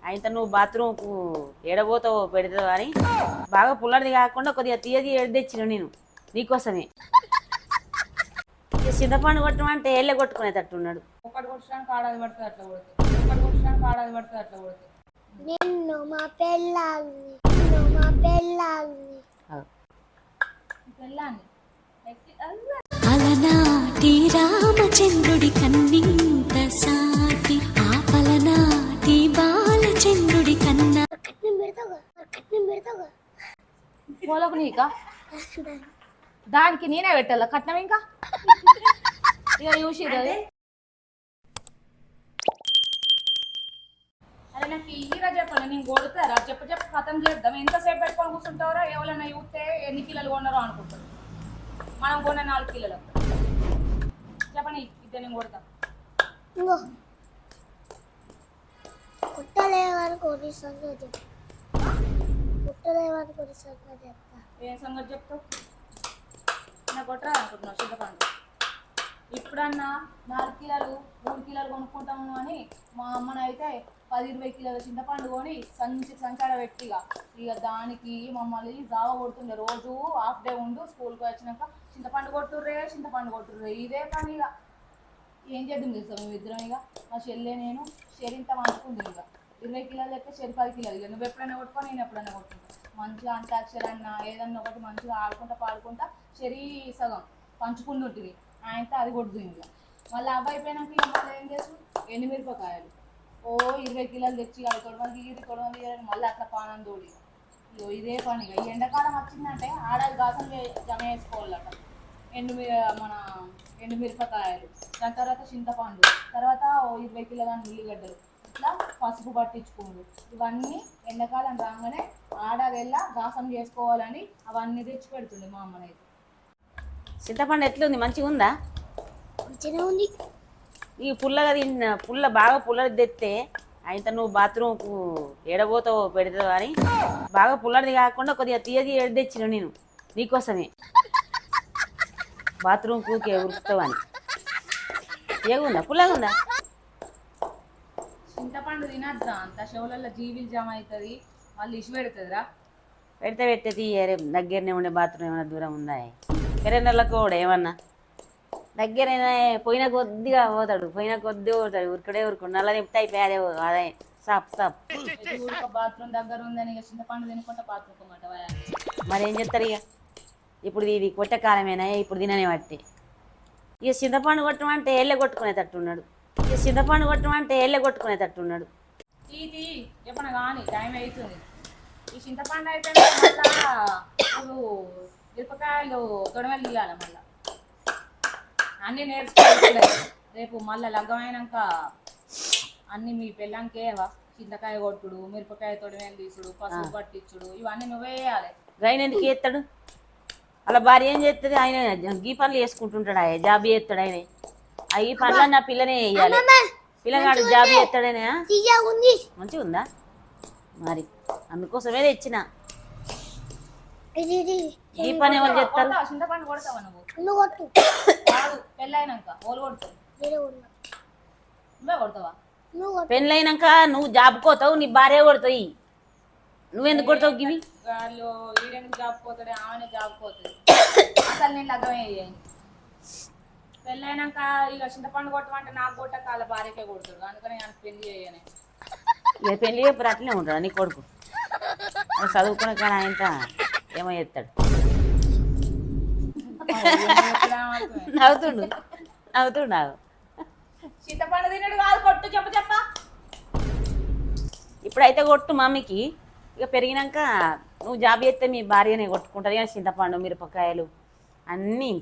అయితే నువ్వు బాత్రూమ్కు ఏడబోతావో పెడతావు అని బాగా పుల్లడిది కాకుండా కొద్దిగా తీయది ఏడు తెచ్చిన నేను నీకోసమే. ఇక చింతపండు కొట్టమంటే ఏళ్ళే కొట్టుకునేటట్టున్నాడు. ఒకటి కొట్టడానికి ఆడాది పడుతుంది అట్లా కొడుతుంది, ఒకటి కొట్టడానికి ఆడాది పడుతుంది అట్లా కొడుతుంది. నిన్ను మా పెళ్ళాన్ని నిన్ను మా పెళ్ళాన్ని పెళ్ళాన్ని అలనాటి రామచంద్రుడి కన్నింత సాటి ఆ పలనాటి బాలచంద్రుడి కన్నా కట్నం పెడతావుగా పోలకు నీకా దానికి నేనే పెట్టాల కట్నం ఇంకా ఇక చూసిరు అరే నాకు ఈజీగా చెప్పండి, నేను కొడతారా చెప్ప కథం చేద్దాం. ఎంతసేపు పెట్టుకొని కూర్చుంటారో ఎవరైనా చూస్తే ఎన్ని కిలోలు కొన్నారో అనుకుంటారు. మనం కొన్న 4 కిలోలు చెప్పండి, ఇద్దరు నేను కొడతా. కుట్టలేవని కొనిస్తాను చెప్తా, కుట్టలేవని కొనిస్తాను చెప్తా. ఏం సంగతి చెప్తావు? నాకు కొట్టరా అనుకుంటున్నావు చింతపండు. ఇప్పుడన్నా 4 కిలోలు 3 కిలోలు కొనుక్కుంటాము అని మా అమ్మనైతే 10-20 కిలోల చింతపండు కొని సంచాడ పెట్టిగా ఇక దానికి మమ్మల్ని జావ కొడుతుండే. రోజు హాఫ్ డే ఉండు స్కూల్కి వచ్చినాక చింతపండు కొట్టుర్రే ఇదే పని. ఇక ఏం చేద్దాం తెలుసా మేము ఇద్దరం. ఇక మా చెల్లె నేను షెరింత వంచుకుంది. ఇక 20 కిలోలు అయితే షెరి 10 కిలోలు. ఇక నువ్వు ఎప్పుడైనా కొట్టుకో, నేను ఎప్పుడైనా కొట్టుకుంటా. మంచిగా అంతాక్షరన్నా ఏదన్నా ఒకటి మంచిగా ఆడుకుంటా పాడుకుంటా షెరీ సగం పంచుకుంటుంటుంది. ఆయనతో అది కొడుతుంది. ఇక మళ్ళీ అబ్బాయి అయిపోయినాక ఇక మళ్ళీ ఏం చేసు ఎండుమిరపకాయలు 20 కిలోలు తెచ్చి అవి తొడవంది మళ్ళీ అట్లా పానం తోడి ఇదే పని. ఈ ఎండాకాలం వచ్చిందంటే ఆడాది గాసం జమ వేసుకోవాలట. మన ఎండుమిరపకాయలు, దాని తర్వాత చింతపండు, తర్వాత 20 కిలోల ఉల్లిగడ్డలు, ఇట్లా పసుపు పట్టించుకోండు. ఇవన్నీ ఎండాకాలం రాగానే ఆడాదెల్లా గాసం చేసుకోవాలని అవన్నీ తెచ్చి పెడుతుంది మా అమ్మనైతే. చింతపండు ఎట్లుంది, మంచిగా ఉందా? మంచిగా ఉంది. ఈ పుల్ల బాగా పుల్లడి తెస్తే అయితే నువ్వు బాత్రూమ్కు ఏడబోతావో పెడతావు అని బాగా పుల్లడిది కాకుండా కొద్దిగా తీయది ఏడు తెచ్చిన నేను నీకోసమే. బాత్రూమ్కు ఉరుకుతావు అని. ఏగుందా, పుల్లగా ఉందా? చింతపండు తినద్దా, అంత షవులలో జీవిలు జమ అవుతుంది, మళ్ళీ ఇసు పెడుతుందిరా. పెడితే తీయరే. దగ్గరనే ఉండే బాత్రూమ్ ఏమైనా దూరం ఉందా? పెరనెలకు కూడా ఏమన్నా దగ్గరైనా పోయిన కొద్దిగా పోతాడు, ఉరుకుడే నల్ల నింపితే అయిపోయి అదే సాప్ బాత్రూమ్ దగ్గర ఉందని ఇక చింతపండు తినుకుంటా బాత్రూమ్ మాట. మరి ఏం చేస్తారు ఇక? ఇప్పుడు ఇది కొట్టకాలమేనా, ఇప్పుడు తిననే బట్టి. ఇక చింతపండు కొట్టమంటే ఏళ్ళే కొట్టుకునేటట్టున్నాడు. ఇది చెప్పన కానీ టైం అవుతుంది. ఈ చింతపండు అయిపోయినా ఇప్పుడు మిరపకాయలు తొడమలు తీయాలి. మళ్ళీ అన్నీ నేర్చుకోవాలి. రేపు మళ్ళీ లగ్గమైనాక అన్నీ మీ పెళ్ళానికేవా? చింతకాయ కొట్టుడు, మిరపకాయ తొడమలు తీసుడు, పసుపు పట్టించుడు, ఇవన్నీ నువ్వే వేయాలి. ఆయన ఎందుకు చేస్తాడు? అలా భార్య ఏం చేస్తుంది? ఆయన గీ పనులు చేసుకుంటుంటాడు. ఆయన జాబ్ చేస్తాడు. ఆయన ఈ పనులు నా పిల్లనే వేయాలి. పిల్లగాడు జాబ్ చేస్తాడనే. మంచిగా ఉందా? మరి అందుకోసమే తెచ్చిన. ఈ పని ఎవరు చేస్తారు? చింతపండు కొడతావా నువ్వు? పెళ్ళైనాక ఓలు కొడతావు, నువ్వే కొడతావా? పెళ్ళైనాక నువ్వు జాబ్ కోతావు, నీ భార్య కొడతాయి. నువ్వెందుకు కొడతావు గివి? వాళ్ళు ఈడెందుకు జాబ్ పోతాడు, ఆమెనే జాబ్ పోతుంది. అసలు నేను లగ్గమే అయ్యాను. పెళ్ళైనాక ఇక చింతపండు కొట్టమంటే నాకు కొట్ట కాళ్ళ భార్యకే కొడుతాడు. అందుకని నేను పెళ్లి చేయను. ఇక పెళ్లి చెప్పి అట్లనే ఉంటాడు నీ కొడుకు. చదువుకున్న కానీ ఆయన ఏమో చేస్తాడు. నవ్వుతుండు. చింతపండు తినడు కాదు, కొట్టు చెప్ప. ఇప్పుడైతే కొట్టు మమ్మీకి. ఇక పెరిగినాక నువ్వు జాబ్ చేస్తే మీ భార్యనే కొట్టుకుంటుంది. కానీ చింతపండు మిరపకాయలు అన్నీ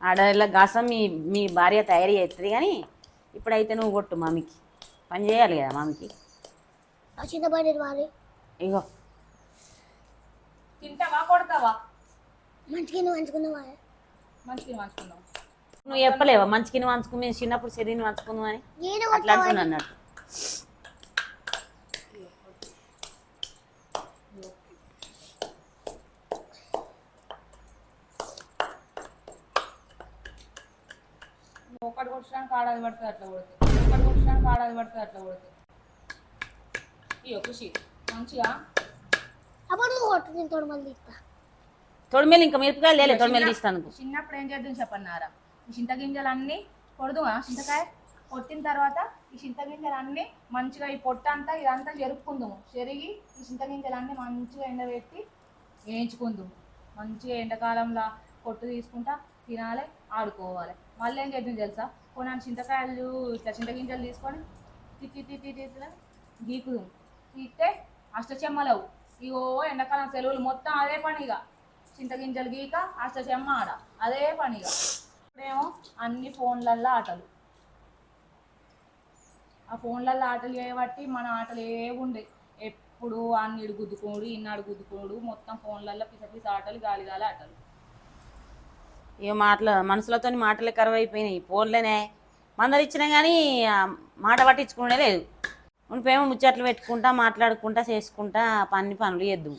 ఆడల గాసం మీ భార్య తయారీ చేస్తుంది. కానీ ఇప్పుడైతే నువ్వు కొట్టు మమ్మీకి. పని చేయాలి కదా మమ్మీకి. ఇగో తింటావా కొడతావా? మంచిగా మంచుకుందాం. నువ్వు చెప్పలేవా మంచికిని వంచుకు? మేము చిన్నప్పుడు శరీరం వంచుకుందాం అని అట్లా అంటున్నా అన్నట్టు. ఒకటి కొట్టడానికి ఆడాది పడుతుంది అట్లా కొడుతుంది. ఇయ్యో ఖుషి మంచిగా అప్పుడు నువ్వు కొట్టు నేను తోడు మళ్ళీ ఇస్తా. తొడిమేలు ఇంకా మిరపకాయలు లేలే తొడిమేలు తీస్తాను. చిన్నప్పుడు ఏం చేద్దాం చెప్పన్నారా, ఈ చింతగింజలు అన్నీ కొడదువా, చింతకాయ కొట్టిన తర్వాత ఈ చింతగింజలు అన్నీ మంచిగా ఈ పొట్ట అంతా ఇదంతా చెరుపుకుందాము. చెరిగి ఈ చింతగింజలు అన్నీ మంచిగా ఎండబెట్టి వేయించుకుందాము. మంచిగా ఎండాకాలంలో పొట్టు తీసుకుంటా తినాలి, ఆడుకోవాలి. మళ్ళీ ఏం చేద్దాం తెలుసా, కొన్ని చింతకాయలు ఇట్లా చింతగింజలు తీసుకొని తిట్లా గీకుదాం. గీస్తే అష్టచెమ్మలవు. ఇగో ఎండాకాలం సెలవులు మొత్తం అదే పనిగా చింతగింజలు గీక అష్టచెమ్మ ఆడ అదే పనిగా. ఇప్పుడేమో అన్ని ఫోన్లల్లో ఆటలు. ఆ ఫోన్లల్లో ఆటలు చేయబట్టి మన ఆటలు ఏముండే, ఎప్పుడు అన్నిడు గుద్దుకోడు ఇన్నాడు గుద్దుకోడు, మొత్తం ఫోన్లల్లో పిస ఆటలు గాలి గాలి ఆటలు. ఇక మనసులతో మాటలే కరువు అయిపోయినాయి. ఫోన్లోనే మందరు ఇచ్చినా కానీ మాట పట్టించుకునే లేదు. ఉండిపోయేమో ముచ్చట్లు పెట్టుకుంటా మాట్లాడుకుంటా చేసుకుంటా పనులు చేద్దాం.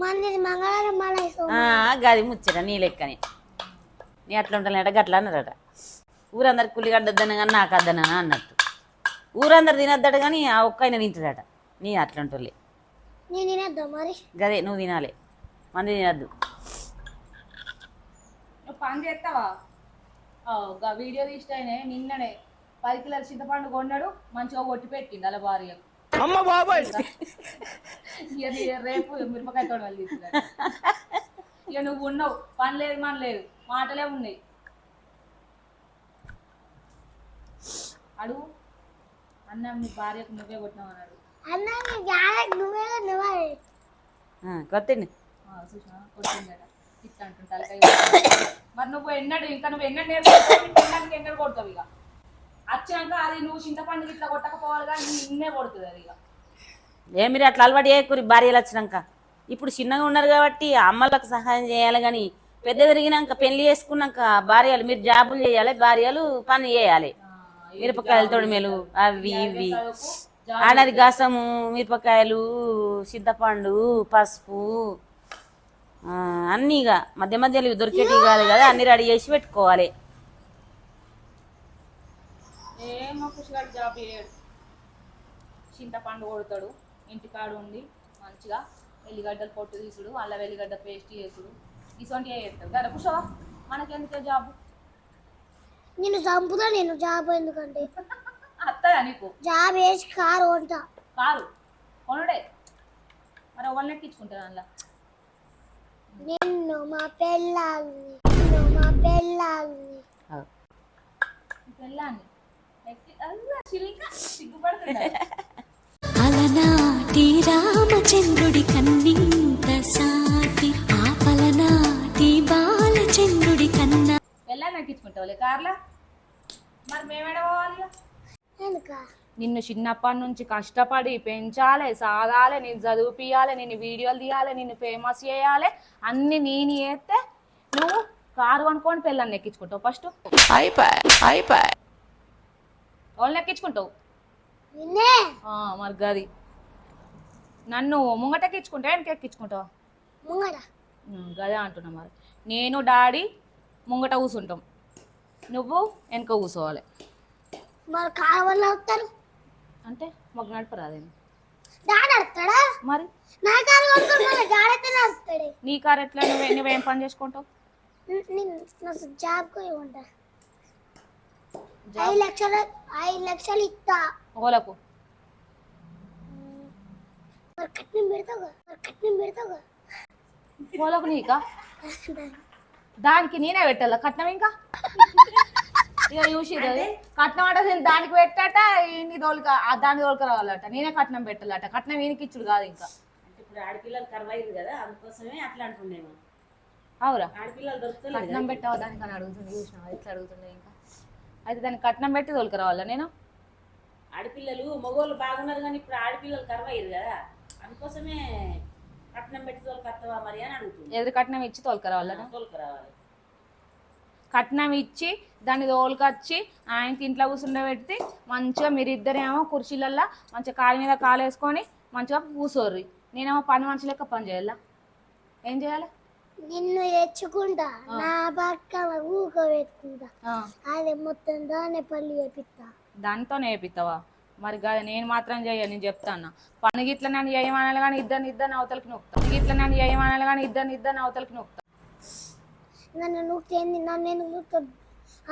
మంగళవారం మళ్ళీ గది ముచ్చట నీ లెక్కని. నీ అట్లా ఉంటానట గట్లా అన్నారట. ఊరందరికి కుల్లిగడ్డ వద్దన కానీ నాకు వద్దన అన్నట్టు. ఊరందరు తినొద్దట కానీ ఆ ఒక్కైనా తింటాడట. నీ అట్లా ఉంటుంది. నేను తినద్దా మరి? గదే నువ్వు తినాలి, మంది తినద్దు. నువ్వు పని చేస్తావా? వీడియో తీసినే నిన్ననే 10 కిలోల చింతపండు కొన్నాడు, మంచిగా కొట్టి పెట్టిండు అలా భార్య. రేపు మిరపకాయ తోడు వాళ్ళు తీసుకున్నాడు. ఇక నువ్వు ఉన్నావు, పని లేదు మన లేదు, మాటలే ఉన్నాయి. అడుగు అన్న మీ భార్యకు నువ్వే కొట్టినావు అన్నాడు. కొత్తండి చూసినా కొట్టిందట ఇట్లా అంటుంటా. మరి నువ్వు ఎన్నడు నేర్చుకుంటావు, ఎన్నడు కొడతావు? ఇక వచ్చాక అది నువ్వు చింతపండు ఇట్లా కొట్టకపోవాలి కానీ నిన్నే కొడుతుంది అది. ఇక మీరు అట్లా అలవాటు చేయకూరి భార్యలు వచ్చినాక. ఇప్పుడు చిన్నగా ఉన్నారు కాబట్టి అమ్మలకు సహాయం చేయాలి, కానీ పెద్ద పెరిగినాక పెళ్లి చేసుకున్నాక భార్యలు మీరు జాబులు చేయాలి, భార్యలు పని చేయాలి. మిరపకాయలు తొడిమేలు అవి ఇవి ఆడది గసము, మిరపకాయలు, చింతపండు, పసుపు అన్నీ ఇక మధ్య మధ్యలో దొరికేటి కాదు కదా, అన్ని రెడీ చేసి పెట్టుకోవాలి. ఏమో ఖుషిగాడు జాబ్ చేయడు, చింతపండు కొడతాడు, ఇంటికాడు ఉండి మంచిగా ఎల్లిగడ్డలు పొట్టు తీసుడు, అల్ల వెల్లిగడ్డ పేస్ట్ చేసుడు, ఇటువంటివి చేస్తాడు కదా. కుషవా మనకెందుకే జాబు? నేను చంపుతా. నేను జాబ్ ఎందుకంటే అత్తదా నీకు? జాబ్ వేసి కారు కొంటా. కారు కొనుడే మరి ఎవరిని ఎక్కించుకుంటాను అందులో? నిన్ను మా పెళ్ళాన్ని పెళ్ళాన్ని సిగ్గుపడుతుంది. అలనాటి రామచంద్రుడి కన్నింత సాటి ఆ పలనాటి బాలచంద్రుడి కన్నా. పెళ్ళాన్ని ఎక్కించుకుంటావులే కార్లా, మరి మేమేడ పోవాలి? నిన్ను చిన్నప్పటి నుంచి కష్టపడి పెంచాలి, సాగాలి, నేను చదివిపియాలి, నేను వీడియోలు తీయాలి, నిన్ను ఫేమస్ చేయాలి, అన్ని నేను చేస్తే నువ్వు కారు అనుకోని పెళ్ళాన్ని ఎక్కించుకుంటావు. ఫస్ట్ వాళ్ళని ఎక్కించుకుంటావు మరి గది. నన్ను ముంగట ఎక్కించుకుంటా వెనక ఎక్కించుకుంటావా? గదే అంటున్నా. మరి నేను డాడీ ముంగట కూర్చుంటాం, నువ్వు వెనక కూర్చోవాలి. మరి కారు వల్ల వస్తారు అంటే మాకు నడపరాదేమి? నడుపుతాడా? మరి నా కారు నడుపుతాడు. నీ కారు ఎట్లా? నువ్వేం పని చేసుకుంటావు? జాబ్ ఉంటా. 5 లక్షలు ఇస్తా. ఓలకు కట్నం పెడతావుగా. ఓలకు నీకా? దానికి నేనే పెట్టాల కట్నం? ఇంకా ఇక చూసి కట్నం అంటే దానికి పెట్టాట, ఇన్ని దాని తోలుక రావాలట, నేనే కట్నం పెట్టాలట. కట్నం ఈయనకి ఇచ్చుడు కాదు. ఇంకా అంటే ఇప్పుడు ఆడపిల్లలు కరువైరు కదా, అందుకోసమే అట్లా అంటుండేమో. అవురా? ఆడపిల్లలు దొరుకుతారు. కట్నం పెట్టావా దానికి అని అడుగుతుంది. చూసినా ఇట్లా అడుగుతుండే. ఇంకా అయితే దానికి కట్నం పెట్టి తోలుక రావాలా నేను? ఆడపిల్లలు మగవాళ్ళు బాగున్నారు కానీ ఇప్పుడు ఆడపిల్లలు కరువైరు కదా, అందుకోసమే కట్నం పెట్టి తోలుకొస్తావా మరి అని అడుగుతుంది. ఎదురు కట్నం ఇచ్చి తోలుక రావాలా? తోలుకు రావాలి. కట్నం ఇచ్చి దాన్ని తోలుకొచ్చి ఆయనకి ఇంట్లో కూర్చుండబెట్టి మంచిగా మీరిద్దరేమో కుర్చీలల్లో మంచిగా కాలు మీద కాలు వేసుకొని మంచిగా కూర్చోర్రి. నేనేమో పని మనిషి లెక్క పని చేయాలా? ఏం చేయాలి? నిన్ను తెచ్చుకుంటా, నా పక్కన ఊక పెట్టుకుంటా, అదే మొత్తం దాన్ని పల్లి చేపిస్తా. దాంతో నేర్పిస్తావా? మరి కాదు నేను మాత్రం చెయ్య, నేను చెప్తాను పని గిట్ల నన్ను చేయమనాలి కానీ ఇద్దరిని అవతలకి నొక్కుతా, గిట్ల నన్ను చేయమనాలి కానీ ఇద్దరిని అవతలకి నొక్కుతా. నన్ను నూకుతేంది? నన్ను ఎందుకు నూకుతావు?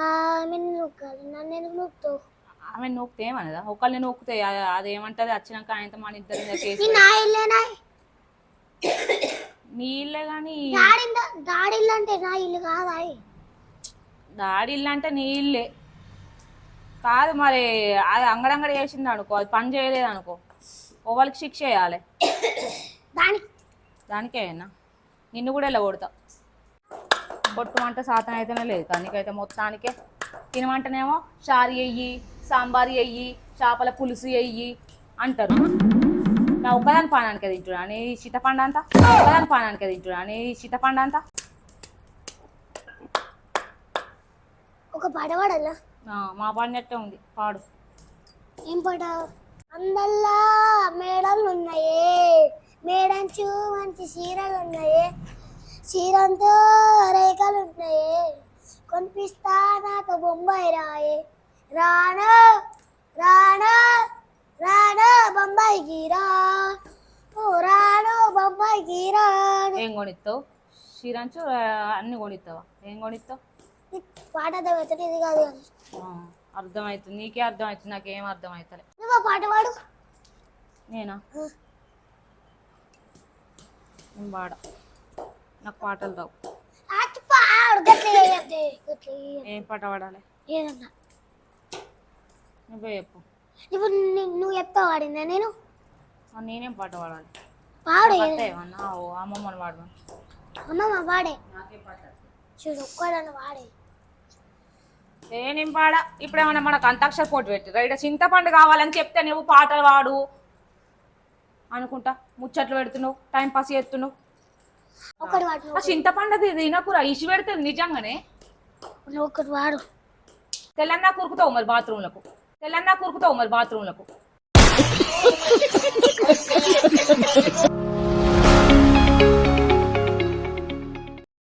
ఆమెను నూకాలి, నన్ను ఎందుకు నూకుతావు? ఆమె నూకుతే ఏమన్నదా? ఒకళ్ళని నూకుతే అదేమంటది వచ్చినాక ఆయనతో మన ఇద్దరి మీద కేసు నా ఇల్లేనా? నీ ఇల్లే కానీ డాడీ ఇల్లు అంటే నా ఇల్లు కాదా? డాడీ ఇల్లు అంటే నీ ఇల్లే కాదు. మరి అది అంగడంగడి చేసింది అనుకో, అది పని చేయలేదు అనుకో, ఓవరికి శిక్ష వేయాలి. దానికేనా నిన్ను కూడా ఇలా కొడతా. కొట్టమంటే శాతం అయితేనే లేదు కానీ నీకైతే మొత్తానికే. తినమంటేనేమో చారు వెయ్యి, సాంబార్ వెయ్యి, చేపల పులుసు వెయ్యి అంటారు. నా ఒక్కదాని పానానికి తింటున్నా నీ చింతపండు అంతా, ఒక్కదాని పానానికి తింటున్నా నీ చింతపండు అంతా. ఒక పాట పాడాలా? మా పాడినట్టే ఉంది, పాడు. ఏం పాట? అందల్లా మేడలు ఉన్నాయే, మేడంచు మంచి చీరలు ఉన్నాయే, చీరంతో రేఖలు ఉన్నాయే, కొనిపిస్తా నాకు బొంబాయి రాయే, రానా రానా రానా బొంబాయికి రా, ఓ రాను బొంబాయికి రా. ఏం కొనిస్తావు? చీరంచు అన్ని కొనిస్తావా? ఏం కొనిస్తావు? పాట అర్థమవుతుంది, ఇది కాదు కానీ అర్థమవుతుంది, నీకే అర్థమవుతుంది, నాకేం అర్థమవుతలే. నువ్వు ఆ పాట పాడు. నేనా? నేను పాడ, నాకు పాటలు రావు. ఏం పాట పాడాలి? ఏదన్నా నువ్వే చెప్పు. ఇప్పుడు నువ్వు చెప్తావు వాడిందా? నేను నేనేం పాట పాడాలి? పాడు. ఏమన్నా ఓ అమ్మమ్మని పాడమా? అమ్మమ్మ వాడే చూడు, ఒక్కడన్నా వాడే. నేనేం పాడా? ఇప్పుడేమన్నా మనకు అంతాక్షర పోటీ పెట్టి రైట్ చింతపండు కావాలని చెప్తే నువ్వు పాటలు పాడు అనుకుంటా ముచ్చట్లు పెడుతున్నావు, టైం పాస్ చేస్తున్నావు. ఒకటి వాడు, ఆ చింతపండు తినకురా, ఇసి పెడుతుంది నిజంగానే. ఒకటి వాడు. తెల్లన్నా కురుకుతావు మరి బాత్రూంలకు, తెల్లన్నా కురుకుతావు మరి బాత్రూంలకు.